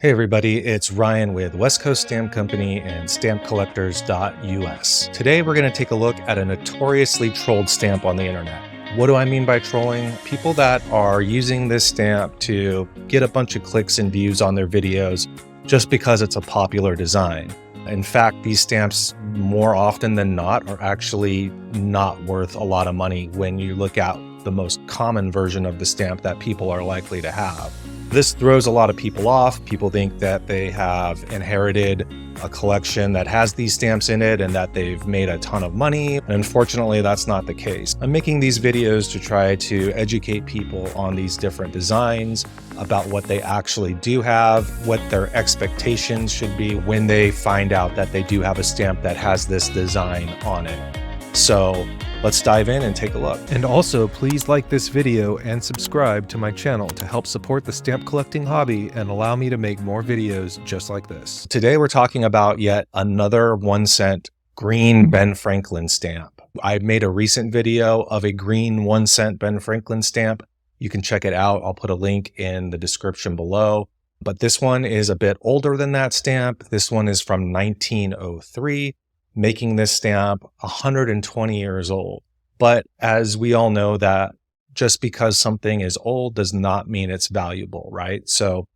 Hey everybody, it's Ryan with West Coast Stamp Company and stampcollectors.us. Today we're going to take a look at a notoriously trolled stamp on the internet. What do I mean by trolling? People that are using this stamp to get a bunch of clicks and views on their videos just because it's a popular design. In fact, these stamps more often than not are actually not worth a lot of money when you look at the most common version of the stamp that people are likely to have. This throws a lot of people off. People think that they have inherited a collection that has these stamps in it and that they've made a ton of money. And unfortunately, that's not the case. I'm making these videos to try to educate people on these different designs, about what they actually do have, what their expectations should be when they find out that they do have a stamp that has this design on it. So let's dive in and take a look. And also, please like this video and subscribe to my channel to help support the stamp collecting hobby and allow me to make more videos just like this. Today, we're talking about yet another 1-cent green Ben Franklin stamp. I made a recent video of a green 1-cent Ben Franklin stamp. You can check it out. I'll put a link in the description below. But this one is a bit older than that stamp. This one is from 1903. Making this stamp 120 years old. But as we all know, that just because something is old does not mean it's valuable, right? So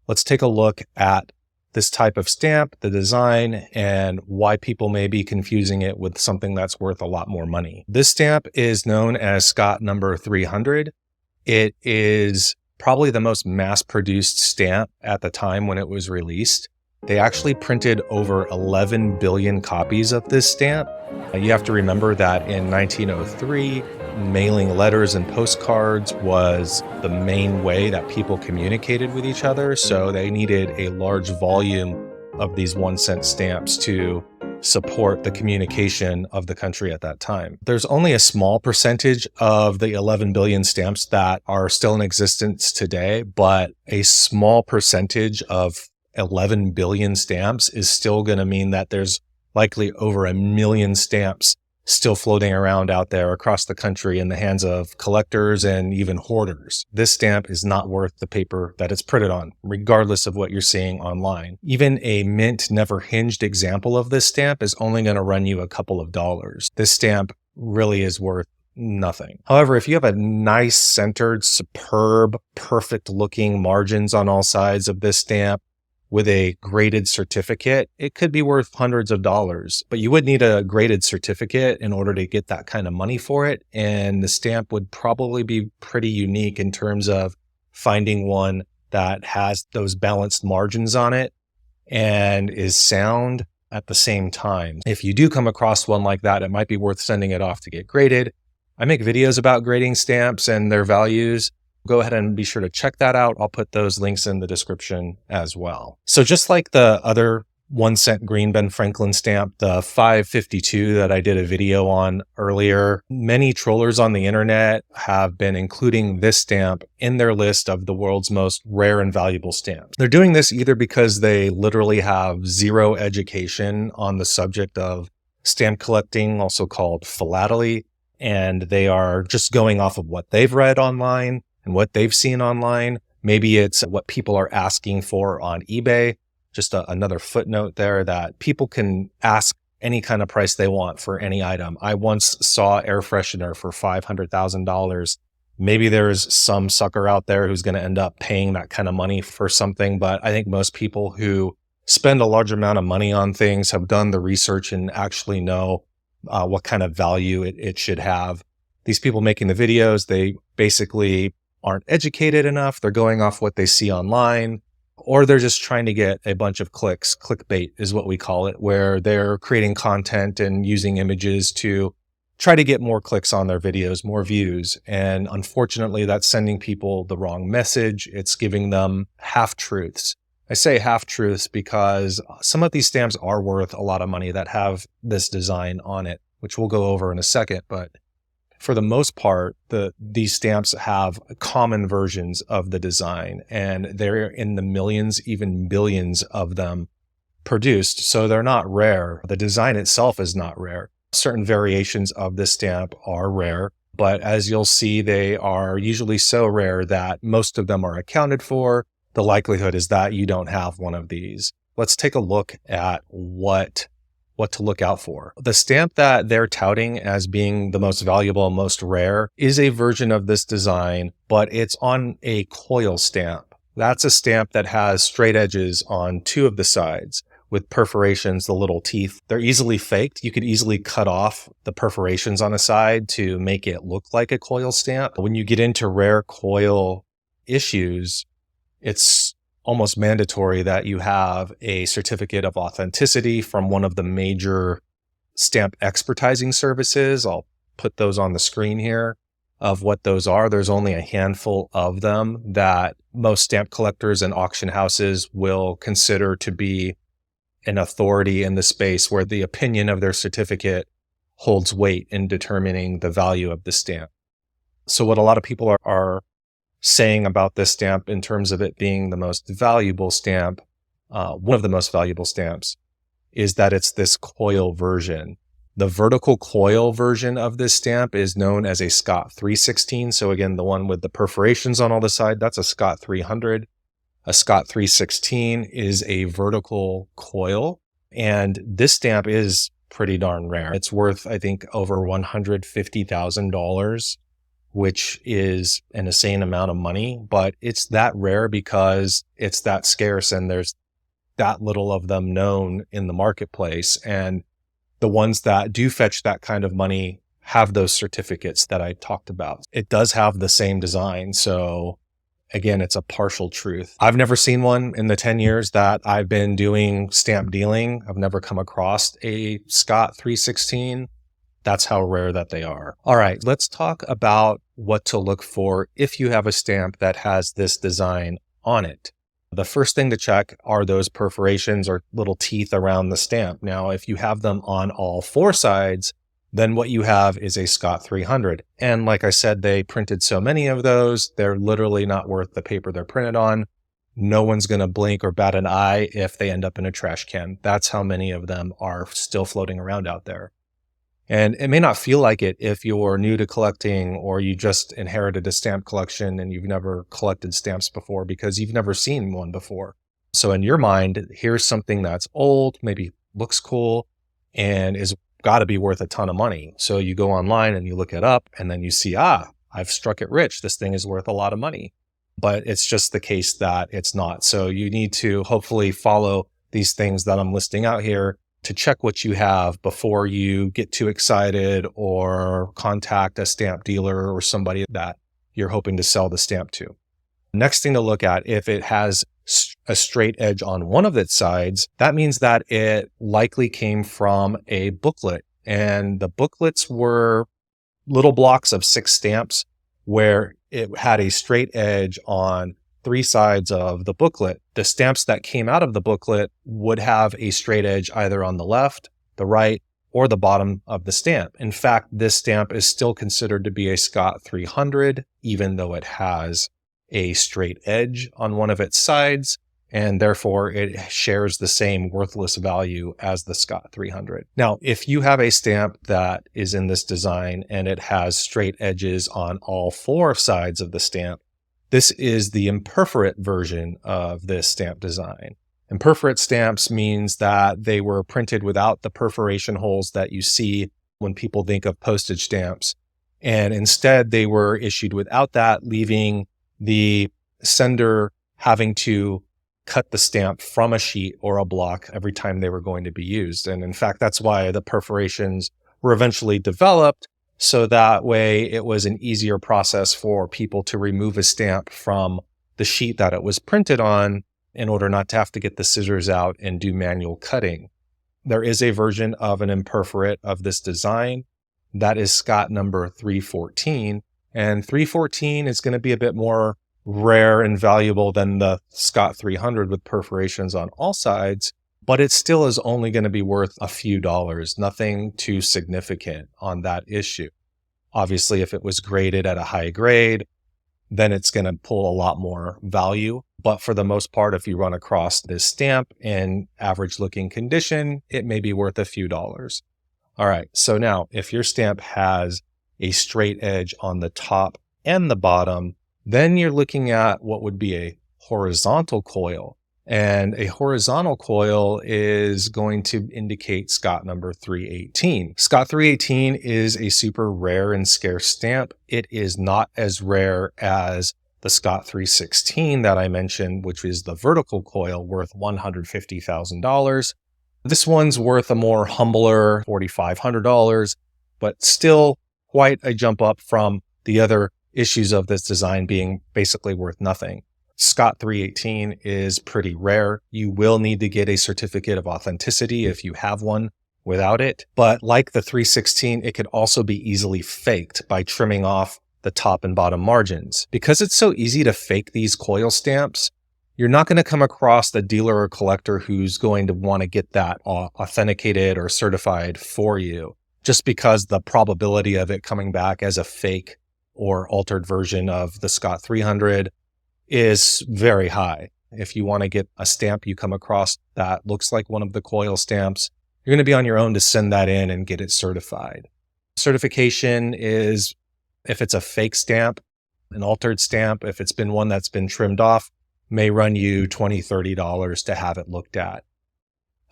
let's take a look at this type of stamp, the design, and why people may be confusing it with something that's worth a lot more money. This stamp is known as Scott number 300. It is probably the most mass-produced stamp at the time when it was released. They actually printed over 11 billion copies of this stamp. You have to remember that in 1903, mailing letters and postcards was the main way that people communicated with each other. So they needed a large volume of these 1-cent stamps to support the communication of the country at that time. There's only a small percentage of the 11 billion stamps that are still in existence today, but a small percentage of 11 billion stamps is still going to mean that there's likely over 1 million stamps still floating around out there across the country in the hands of collectors and even hoarders. This stamp is not worth the paper that it's printed on, regardless of what you're seeing online. Even a mint never hinged example of this stamp is only going to run you a couple of dollars. This stamp really is worth nothing. However, if you have a nice centered, superb, perfect looking margins on all sides of this stamp, with a graded certificate, it could be worth hundreds of dollars, but you would need a graded certificate in order to get that kind of money for it. And the stamp would probably be pretty unique in terms of finding one that has those balanced margins on it and is sound at the same time. If you do come across one like that, it might be worth sending it off to get graded. I make videos about grading stamps and their values. Go ahead and be sure to check that out. I'll put those links in the description as well. So just like the other 1-cent green Ben Franklin stamp, the 552 that I did a video on earlier, many trollers on the internet have been including this stamp in their list of the world's most rare and valuable stamps. They're doing this either because they literally have zero education on the subject of stamp collecting, also called philately, and they are just going off of what they've read online and what they've seen online. Maybe it's what people are asking for on eBay. Just another footnote there that people can ask any kind of price they want for any item. I once saw air freshener for $500,000. Maybe there's some sucker out there who's going to end up paying that kind of money for something, but I think most people who spend a large amount of money on things have done the research and actually know what kind of value it should have. These people making the videos, they basically aren't educated enough. They're going off what they see online, or they're just trying to get a bunch of clicks. Clickbait is what we call it, where they're creating content and using images to try to get more clicks on their videos, more views. And unfortunately, that's sending people the wrong message. It's giving them half-truths. I say half-truths because some of these stamps are worth a lot of money that have this design on it, which we'll go over in a second. But for the most part, these stamps have common versions of the design, and they're in the millions, even billions of them produced. So they're not rare. The design itself is not rare. Certain variations of this stamp are rare, but as you'll see, they are usually so rare that most of them are accounted for. the likelihood is that you don't have one of these. Let's take a look at what to look out for. The stamp that they're touting as being the most valuable, most rare is a version of this design, but it's on a coil stamp. That's a stamp that has straight edges on 2 of the sides with perforations, the little teeth. They're easily faked. You could easily cut off the perforations on a side to make it look like a coil stamp. When you get into rare coil issues, it's almost mandatory that you have a certificate of authenticity from one of the major stamp expertising services. I'll put those on the screen here of what those are. There's only a handful of them that most stamp collectors and auction houses will consider to be an authority in the space, where the opinion of their certificate holds weight in determining the value of the stamp. So what a lot of people are saying about this stamp in terms of it being the most valuable stamp, one of the most valuable stamps, is that it's this coil version. The vertical coil version of this stamp is known as a Scott 316. So again, the one with the perforations on all the side, that's a Scott 300. A Scott 316 is a vertical coil, and this stamp is pretty darn rare. It's worth, I think, over $150,000, which is an insane amount of money, but it's that rare because it's that scarce and there's that little of them known in the marketplace. And the ones that do fetch that kind of money have those certificates that I talked about. It does have the same design. So again, it's a partial truth. I've never seen one in the 10 years that I've been doing stamp dealing. I've never come across a Scott 316. That's how rare that they are. All right, let's talk about what to look for if you have a stamp that has this design on it. The first thing to check are those perforations or little teeth around the stamp. Now, if you have them on all 4 sides, then what you have is a Scott 300. And like I said, they printed so many of those, they're literally not worth the paper they're printed on. No one's going to blink or bat an eye if they end up in a trash can. That's how many of them are still floating around out there. And it may not feel like it if you're new to collecting or you just inherited a stamp collection and you've never collected stamps before because you've never seen one before. So in your mind, here's something that's old, maybe looks cool, and is got to be worth a ton of money. So you go online and you look it up and then you see, I've struck it rich. This thing is worth a lot of money. But it's just the case that it's not. So you need to hopefully follow these things that I'm listing out here to check what you have before you get too excited or contact a stamp dealer or somebody that you're hoping to sell the stamp to. Next thing to look at, if it has a straight edge on one of its sides, that means that it likely came from a booklet. And the booklets were little blocks of 6 stamps where it had a straight edge on 3 sides of the booklet. The stamps that came out of the booklet would have a straight edge either on the left, the right, or the bottom of the stamp. In fact, this stamp is still considered to be a Scott 300, even though it has a straight edge on one of its sides, and therefore it shares the same worthless value as the Scott 300. Now, if you have a stamp that is in this design and it has straight edges on all 4 sides of the stamp, this is the imperforate version of this stamp design. Imperforate stamps means that they were printed without the perforation holes that you see when people think of postage stamps. And instead, they were issued without that, leaving the sender having to cut the stamp from a sheet or a block every time they were going to be used. And in fact, that's why the perforations were eventually developed, so that way it was an easier process for people to remove a stamp from the sheet that it was printed on in order not to have to get the scissors out and do manual cutting. There is a version of an imperforate of this design. That is Scott number 314. And 314 is going to be a bit more rare and valuable than the Scott 300 with perforations on all sides, but it still is only going to be worth a few dollars, nothing too significant on that issue. Obviously, if it was graded at a high grade, then it's going to pull a lot more value. But for the most part, if you run across this stamp in average looking condition, it may be worth a few dollars. All right, so now if your stamp has a straight edge on the top and the bottom, then you're looking at what would be a horizontal coil. And a horizontal coil is going to indicate Scott number 318. Scott 318 is a super rare and scarce stamp. It is not as rare as the Scott 316 that I mentioned, which is the vertical coil worth $150,000. This one's worth a more humbler $4,500, but still quite a jump up from the other issues of this design being basically worth nothing. Scott 318 is pretty rare. You will need to get a certificate of authenticity if you have one without it. But like the 316, it could also be easily faked by trimming off the top and bottom margins. Because it's so easy to fake these coil stamps, you're not going to come across the dealer or collector who's going to want to get that authenticated or certified for you, just because the probability of it coming back as a fake or altered version of the Scott 300 is very high. If you want to get a stamp you come across that looks like one of the coil stamps, you're going to be on your own to send that in and get it certified. Certification is if it's a fake stamp, an altered stamp, if it's been one that's been trimmed off, may run you $20, $30 to have it looked at.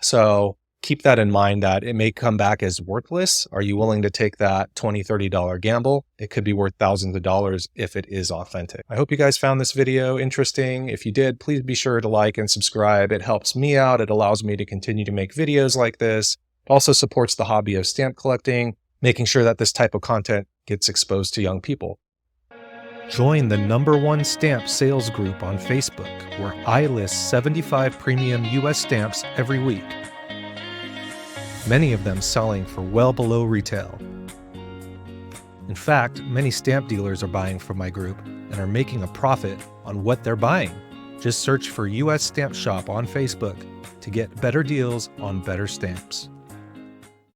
So keep that in mind that it may come back as worthless. Are you willing to take that $20, $30 gamble? It could be worth thousands of dollars if it is authentic. I hope you guys found this video interesting. If you did, please be sure to like and subscribe. It helps me out. It allows me to continue to make videos like this. It also supports the hobby of stamp collecting, making sure that this type of content gets exposed to young people. Join the #1 stamp sales group on Facebook, where I list 75 premium US stamps every week, many of them selling for well below retail. In fact, many stamp dealers are buying from my group and are making a profit on what they're buying. Just search for US Stamp Shop on Facebook to get better deals on better stamps.